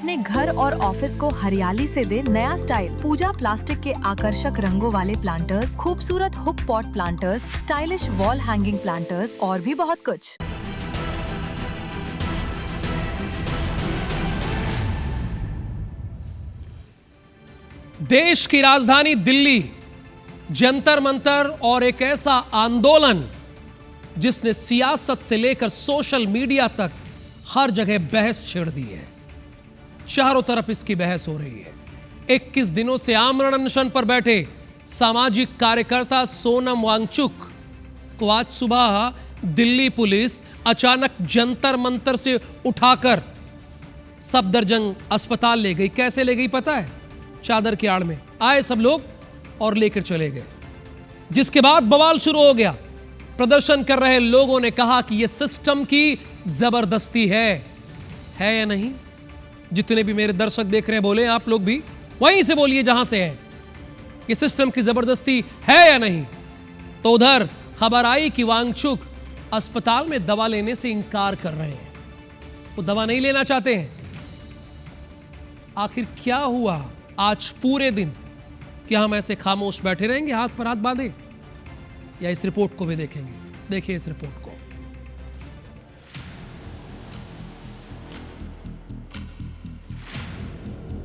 अपने घर और ऑफिस को हरियाली से दे नया स्टाइल। पूजा प्लास्टिक के आकर्षक रंगों वाले प्लांटर्स, खूबसूरत hook pot planters, stylish wall hanging planters और भी बहुत कुछ। देश की राजधानी दिल्ली, जंतर मंतर और एक ऐसा आंदोलन जिसने सियासत से लेकर सोशल मीडिया तक हर जगह बहस छेड़ दी है। चारों तरफ इसकी बहस हो रही है। 21 दिनों से आमरण अनशन पर बैठे सामाजिक कार्यकर्ता सोनम वांगचुक को आज सुबह दिल्ली पुलिस अचानक जंतर मंतर से उठाकर सफदरजंग अस्पताल ले गई। कैसे ले गई पता है? चादर की आड़ में आए सब लोग और लेकर चले गए, जिसके बाद बवाल शुरू हो गया। प्रदर्शन कर रहे लोगों ने कहा कि यह सिस्टम की जबरदस्ती है या नहीं? जितने भी मेरे दर्शक देख रहे हैं बोले, आप लोग भी वहीं से बोलिए जहां से हैं, ये सिस्टम की जबरदस्ती है या नहीं? तो उधर खबर आई कि वांगचुक अस्पताल में दवा लेने से इंकार कर रहे हैं, वो दवा नहीं लेना चाहते हैं। आखिर क्या हुआ आज पूरे दिन? क्या हम ऐसे खामोश बैठे रहेंगे हाथ पर हाथ बांधे, या इस रिपोर्ट को भी देखेंगे? देखिए इस रिपोर्ट को।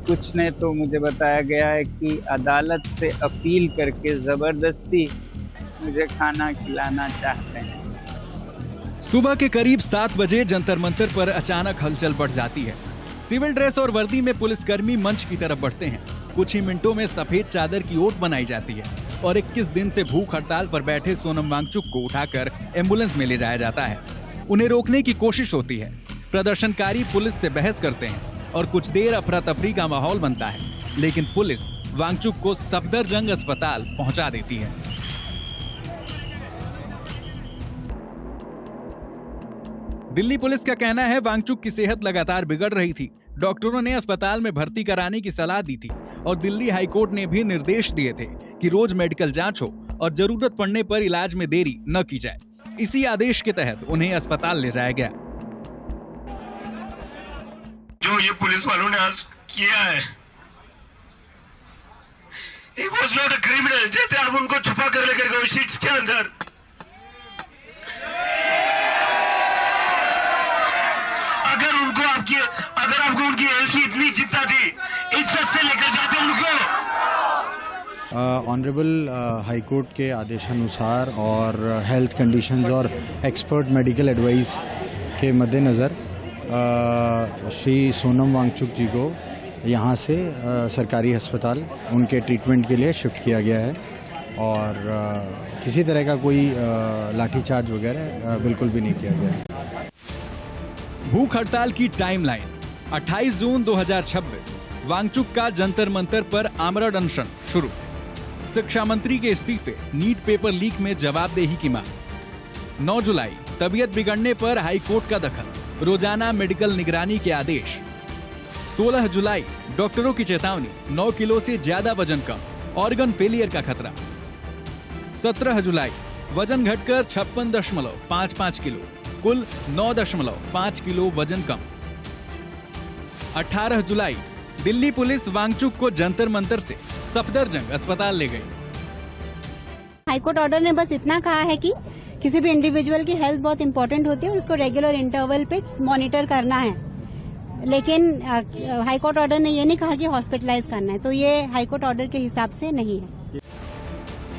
कुछ ने तो मुझे बताया गया है कि अदालत से अपील करके जबरदस्ती मुझे खाना खिलाना चाहते हैं। सुबह के करीब 7 बजे जंतर मंतर पर अचानक हलचल बढ़ जाती है। सिविल ड्रेस और वर्दी में पुलिसकर्मी मंच की तरफ बढ़ते हैं। कुछ ही मिनटों में सफेद चादर की ओट बनाई जाती है और 21 दिन से भूख हड़ताल पर बैठे सोनम वांगचुक को उठाकर एम्बुलेंस में ले जाया जाता है। उन्हें रोकने की कोशिश होती है। प्रदर्शनकारी पुलिस से बहस करते हैं और कुछ देर अफरा तफरी का माहौल बनता है, लेकिन पुलिस वांगचुक को सफदरजंग अस्पताल पहुंचा देती है। दिल्ली पुलिस का कहना है वांगचुक की सेहत लगातार बिगड़ रही थी। डॉक्टरों ने अस्पताल में भर्ती कराने की सलाह दी थी और दिल्ली हाईकोर्ट ने भी निर्देश दिए थे कि रोज मेडिकल जांच हो और जरूरत पड़ने पर इलाज में देरी न की जाए। इसी आदेश के तहत उन्हें अस्पताल ले जाया गया। जो ये पुलिस वालों ने आज किया है, it was not a criminal। जैसे आप उनको छुपा कर लेकर गए शीट्स के अंदर, अगर आपको उनकी हेल्थ की इतनी चिंता थी, इज्जत से लेकर जाते उनको। ऑनरेबल हाई कोर्ट के आदेशानुसार और हेल्थ कंडीशंस और एक्सपर्ट मेडिकल एडवाइस के मद्देनज़र श्री सोनम वांगचुक जी को यहाँ से सरकारी अस्पताल उनके ट्रीटमेंट के लिए शिफ्ट किया गया है और किसी तरह का कोई लाठीचार्ज वगैरह बिल्कुल भी नहीं किया गया। भूख हड़ताल की टाइमलाइन 28 जून 2026 वांगचुक का जंतर मंतर पर आमरण अनशन शुरू। शिक्षा मंत्री के इस्तीफे, नीट पेपर लीक में जवाबदेही की मांग। 9 जुलाई तबीयत बिगड़ने पर हाई कोर्ट का दखल, रोजाना मेडिकल निगरानी के आदेश। 16 जुलाई डॉक्टरों की चेतावनी, 9 किलो से ज्यादा वजन कम, ऑर्गन फेलियर का खतरा। 17 जुलाई वजन घटकर 56.55 किलो, कुल 9.5 किलो वजन कम। 18 जुलाई दिल्ली पुलिस वांगचुक को जंतर मंतर से सफदरजंग अस्पताल ले गई। हाईकोर्ट ऑर्डर ने बस इतना कहा है कि किसी भी इंडिविजुअल की हेल्थ बहुत इंपॉर्टेंट होती है और उसको रेगुलर इंटरवल पे मॉनिटर करना है, लेकिन हाईकोर्ट ऑर्डर ने ये नहीं कहा कि हॉस्पिटलाइज करना है, तो ये हाईकोर्ट ऑर्डर के हिसाब से नहीं है।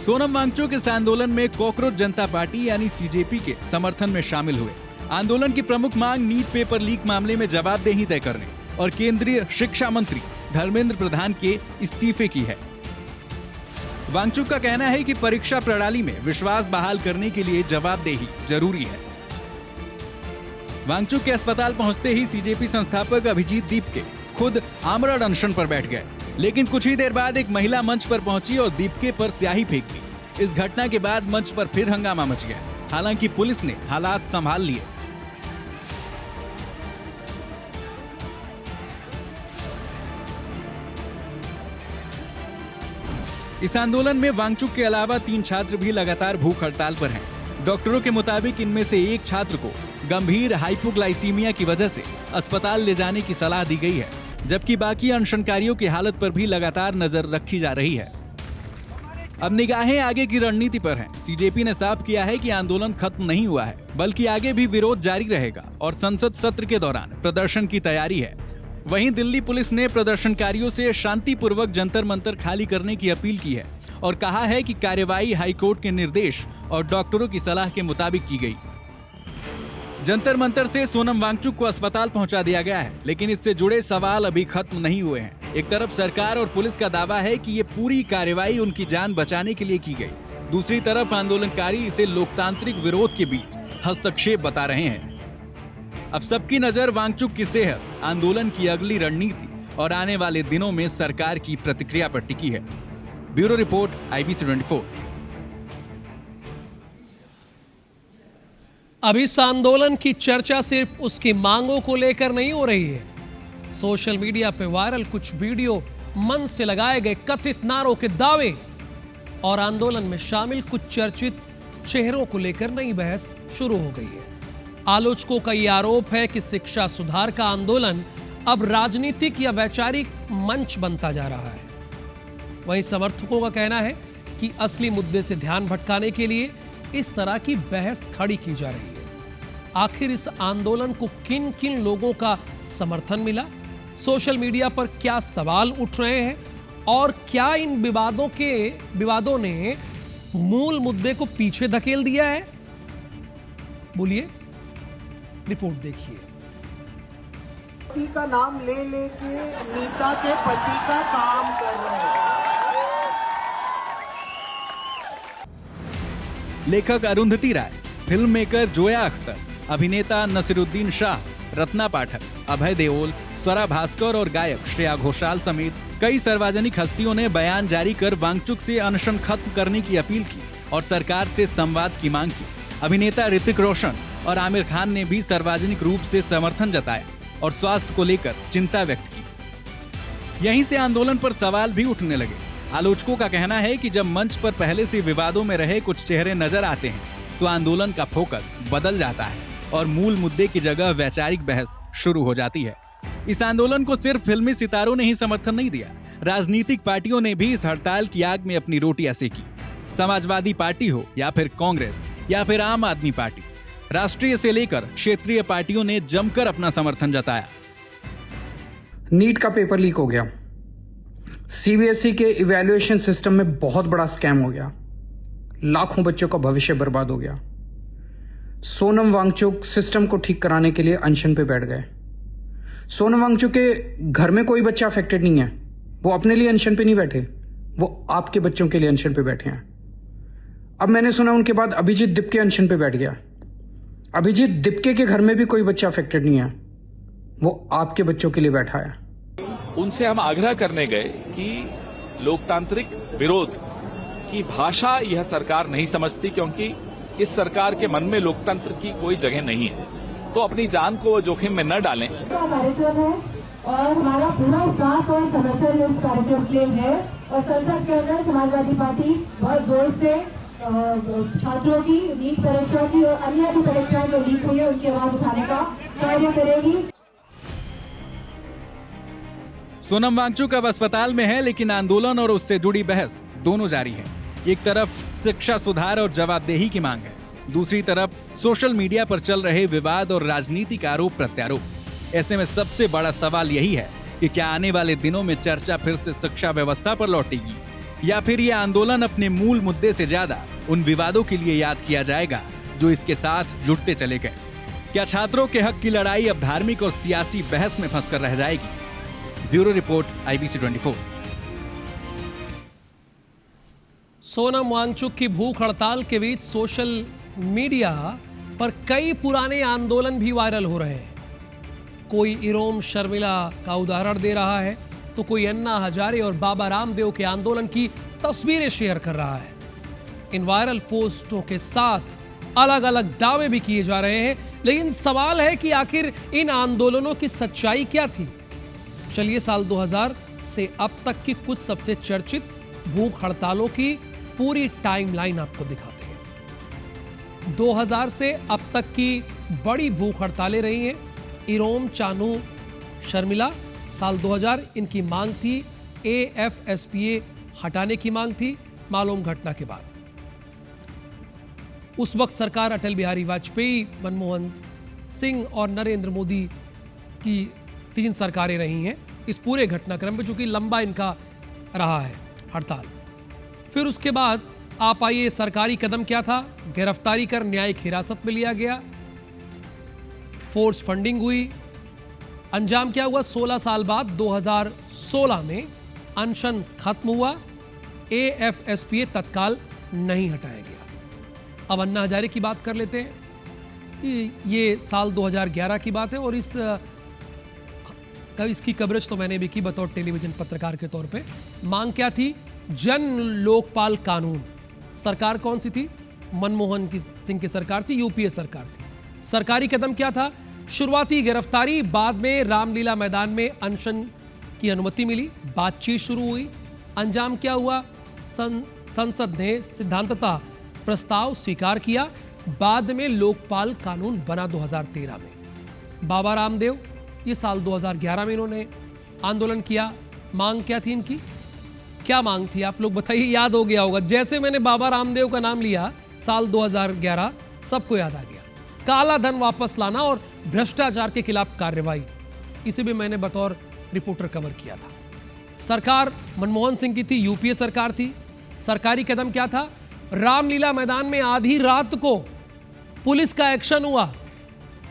सोनम वांगचुक इस आंदोलन में कॉकरोच जनता पार्टी यानी सीजेपी के समर्थन में शामिल हुए। आंदोलन की प्रमुख मांग नीट पेपर लीक मामले में जवाबदेही तय करने और केंद्रीय शिक्षा मंत्री धर्मेंद्र प्रधान के इस्तीफे की है। वांगचुक का कहना है कि परीक्षा प्रणाली में विश्वास बहाल करने के लिए जवाबदेही जरूरी है। वांगचुक के अस्पताल पहुंचते ही सीजेपी संस्थापक अभिजीत दीपके खुद आमरण अनशन पर बैठ गए, लेकिन कुछ ही देर बाद एक महिला मंच पर पहुंची और दीपके पर स्याही फेंक दी। इस घटना के बाद मंच पर फिर हंगामा मच गया। हालांकि पुलिस ने हालात संभाल लिए। इस आंदोलन में वांगचुक के अलावा 3 छात्र भी लगातार भूख हड़ताल पर हैं। डॉक्टरों के मुताबिक इनमें से एक छात्र को गंभीर हाइपोग्लाइसीमिया की वजह से अस्पताल ले जाने की सलाह दी गई है। जबकि बाकी अनशनकारियों की हालत पर भी लगातार नजर रखी जा रही है। अब निगाहें आगे की रणनीति पर हैं। सीजेपी ने साफ किया है कि आंदोलन खत्म नहीं हुआ है, बल्कि आगे भी विरोध जारी रहेगा और संसद सत्र के दौरान प्रदर्शन की तैयारी है। वहीं दिल्ली पुलिस ने प्रदर्शनकारियों से शांतिपूर्वक जंतर मंतर खाली करने की अपील की है और कहा है कि कार्यवाही हाईकोर्ट के निर्देश और डॉक्टरों की सलाह के मुताबिक की गई। जंतर मंतर से सोनम वांगचुक को अस्पताल पहुंचा दिया गया है, लेकिन इससे जुड़े सवाल अभी खत्म नहीं हुए हैं। एक तरफ सरकार और पुलिस का दावा है कि ये पूरी कार्रवाई उनकी जान बचाने के लिए की गई, दूसरी तरफ आंदोलनकारी इसे लोकतांत्रिक विरोध के बीच हस्तक्षेप बता रहे हैं। अब सबकी नजर वांगचुक की सेहत, आंदोलन की अगली रणनीति और आने वाले दिनों में सरकार की प्रतिक्रिया पर टिकी है। Bureau report, IBC 24। अब इस आंदोलन की चर्चा सिर्फ उसकी मांगों को लेकर नहीं हो रही है। सोशल मीडिया पे वायरल कुछ वीडियो, मन से लगाए गए कथित नारों के दावे और आंदोलन में शामिल कुछ चर्चित चेहरों को लेकर नई बहस शुरू हो गई है। आलोचकों का यह आरोप है कि शिक्षा सुधार का आंदोलन अब राजनीतिक या वैचारिक मंच बनता जा रहा है। वहीं समर्थकों का कहना है कि असली मुद्दे से ध्यान भटकाने के लिए इस तरह की बहस खड़ी की जा रही है। आखिर इस आंदोलन को किन किन लोगों का समर्थन मिला, सोशल मीडिया पर क्या सवाल उठ रहे हैं और क्या इन विवादों ने मूल मुद्दे को पीछे धकेल दिया है? बोलिए, रिपोर्ट देखिए। पति का नाम ले लेके नीता के पति का काम कर रहे हैं। लेखक अरुंधति राय, फिल्म मेकर जोया अख्तर, अभिनेता नसीरुद्दीन शाह, रत्ना पाठक, अभय देओल, स्वरा भास्कर और गायक श्रेया घोषाल समेत कई सार्वजनिक हस्तियों ने बयान जारी कर वांगचुक से अनशन खत्म करने की अपील की और सरकार से संवाद की मांग की। अभिनेता ऋतिक रोशन और आमिर खान ने भी सार्वजनिक रूप से समर्थन जताया और स्वास्थ्य को लेकर चिंता व्यक्त की। यहीं से आंदोलन पर सवाल भी उठने लगे। आलोचकों का कहना है कि जब मंच पर पहले से विवादों में रहे कुछ चेहरे नजर आते हैं तो आंदोलन का फोकस बदल जाता है और मूल मुद्दे की जगह वैचारिक बहस शुरू हो जाती है। इस आंदोलन को सिर्फ फिल्मी सितारों ने ही समर्थन नहीं दिया, राजनीतिक पार्टियों ने भी इस हड़ताल की आग में अपनी रोटियां सेकी। समाजवादी पार्टी हो या फिर कांग्रेस या फिर आम आदमी पार्टी, राष्ट्रीय से लेकर क्षेत्रीय पार्टियों ने जमकर अपना समर्थन जताया। नीट का पेपर लीक हो गया, सीबीएसई के इवैल्यूएशन सिस्टम में बहुत बड़ा स्कैम हो गया, लाखों बच्चों का भविष्य बर्बाद हो गया। सोनम वांगचुक सिस्टम को ठीक कराने के लिए अनशन पे बैठ गए। सोनम वांगचुक के घर में कोई बच्चा अफेक्टेड नहीं है, वो अपने लिए अनशन पे नहीं बैठे, वो आपके बच्चों के लिए अनशन पे बैठे हैं। अब मैंने सुना उनके बाद अभिजीत दिपके अनशन पे बैठ गया। अभिजीत दिपके के घर में भी कोई बच्चा अफेक्टेड नहीं है, वो आपके बच्चों के लिए बैठा है। उनसे हम आग्रह करने गए कि लोकतांत्रिक विरोध की भाषा यह सरकार नहीं समझती, क्योंकि इस सरकार के मन में लोकतंत्र की कोई जगह नहीं है, तो अपनी जान को जोखिम में न डालें। कार्यक्रम है और हमारा पूरा साथ और समर्थन इस कार्यक्रम के लिए है और संसद के अंदर समाजवादी पार्टी बहुत जोर से छात्रों की नीट परीक्षा की और अन्य भी परीक्षाएं जो लीक हुई है उनकी आवाज उठाने का कार्य करेगी। सोनम वांगचुक अब अस्पताल में है, लेकिन आंदोलन और उससे जुड़ी बहस दोनों जारी है। एक तरफ शिक्षा सुधार और जवाबदेही की मांग है, दूसरी तरफ सोशल मीडिया पर चल रहे विवाद और राजनीतिक आरोप प्रत्यारोप। ऐसे में सबसे बड़ा सवाल यही है कि क्या आने वाले दिनों में चर्चा फिर से शिक्षा व्यवस्था पर लौटेगी या फिर यह आंदोलन अपने मूल मुद्दे से ज्यादा उन विवादों के लिए याद किया जाएगा जो इसके साथ जुड़ते चले गए। क्या छात्रों के हक की लड़ाई अब धार्मिक और सियासी बहस में फंसकर रह जाएगी? Bureau report, IBC 24। Sonam Wangchuk की भूख हड़ताल के बीच सोशल मीडिया पर कई पुराने आंदोलन भी वायरल हो रहे हैं। कोई इरोम शर्मिला का उदाहरण दे रहा है तो कोई अन्ना हजारे और बाबा रामदेव के आंदोलन की तस्वीरें शेयर कर रहा है। इन वायरल पोस्टों के साथ अलग अलग दावे भी किए जा रहे हैं, लेकिन सवाल है कि आखिर इन आंदोलनों की सच्चाई क्या थी। चलिए साल 2000 से अब तक की कुछ सबसे चर्चित भूख हड़तालों की पूरी टाइमलाइन आपको दिखाते हैं। 2000 से अब तक की बड़ी भूख हड़तालें रही हैं। इरोम, चानू, शर्मिला, साल 2000 इनकी मांग थी AFSPA हटाने की मांग थी मालूम घटना के बाद। उस वक्त सरकार अटल बिहारी वाजपेयी, मनमोहन सिंह और नरेंद्र मोदी की 3 सरकारें रही हैं इस पूरे घटनाक्रम में, चूंकि लंबा इनका रहा है हड़ताल। फिर उसके बाद आप आइए, सरकारी कदम क्या था? गिरफ्तारी कर न्यायिक हिरासत में लिया गया, फोर्स फंडिंग हुई। अंजाम क्या हुआ? 16 साल बाद 2016 में अनशन खत्म हुआ, AFSPA तत्काल नहीं हटाया गया। अब अन्ना हजारे की बात कर लेते हैं। ये साल 2011 की बात है और इसकी कवरेज तो मैंने भी की बतौर टेलीविजन पत्रकार के तौर पे। मांग क्या थी? जन लोकपाल कानून। सरकार कौन सी थी? मनमोहन सिंह की सरकार थी, UPA सरकार थी। सरकारी कदम क्या था? शुरुआती गिरफ्तारी, बाद में रामलीला मैदान में अनशन की अनुमति मिली, बातचीत शुरू हुई। अंजाम क्या हुआ? संसद ने सिद्धांततः प्रस्ताव स्वीकार किया, बाद में लोकपाल कानून बना 2013 में। बाबा रामदेव, ये साल 2011 में इन्होंने आंदोलन किया। मांग क्या थी इनकी? क्या मांग थी आप लोग बताइए, याद हो गया होगा। जैसे मैंने बाबा रामदेव का नाम लिया साल 2011, सबको याद आ गया। काला धन वापस लाना और भ्रष्टाचार के खिलाफ कार्रवाई, इसे भी मैंने बतौर रिपोर्टर कवर किया था। सरकार मनमोहन सिंह की थी, UPA सरकार थी। सरकारी कदम क्या था? रामलीला मैदान में आधी रात को पुलिस का एक्शन हुआ,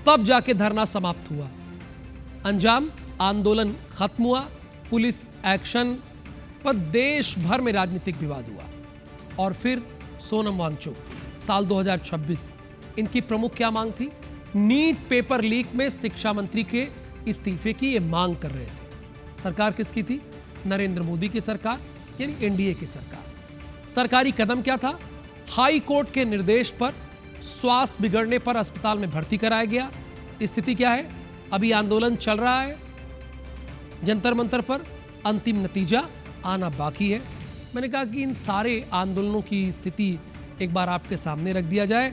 तब जाके धरना समाप्त हुआ। अंजाम, आंदोलन खत्म हुआ, पुलिस एक्शन पर देश भर में राजनीतिक विवाद हुआ। और फिर सोनम वांगचुक, साल 2026, इनकी प्रमुख क्या मांग थी? नीट पेपर लीक में शिक्षा मंत्री के इस्तीफे की ये मांग कर रहे थे। सरकार किसकी थी? नरेंद्र मोदी की सरकार, यानी NDA की सरकार। सरकारी कदम क्या था? हाई कोर्ट के निर्देश पर स्वास्थ्य बिगड़ने पर अस्पताल में भर्ती कराया गया। स्थिति क्या है? अभी आंदोलन चल रहा है जंतर मंतर पर, अंतिम नतीजा आना बाकी है। मैंने कहा कि इन सारे आंदोलनों की स्थिति एक बार आपके सामने रख दिया जाए।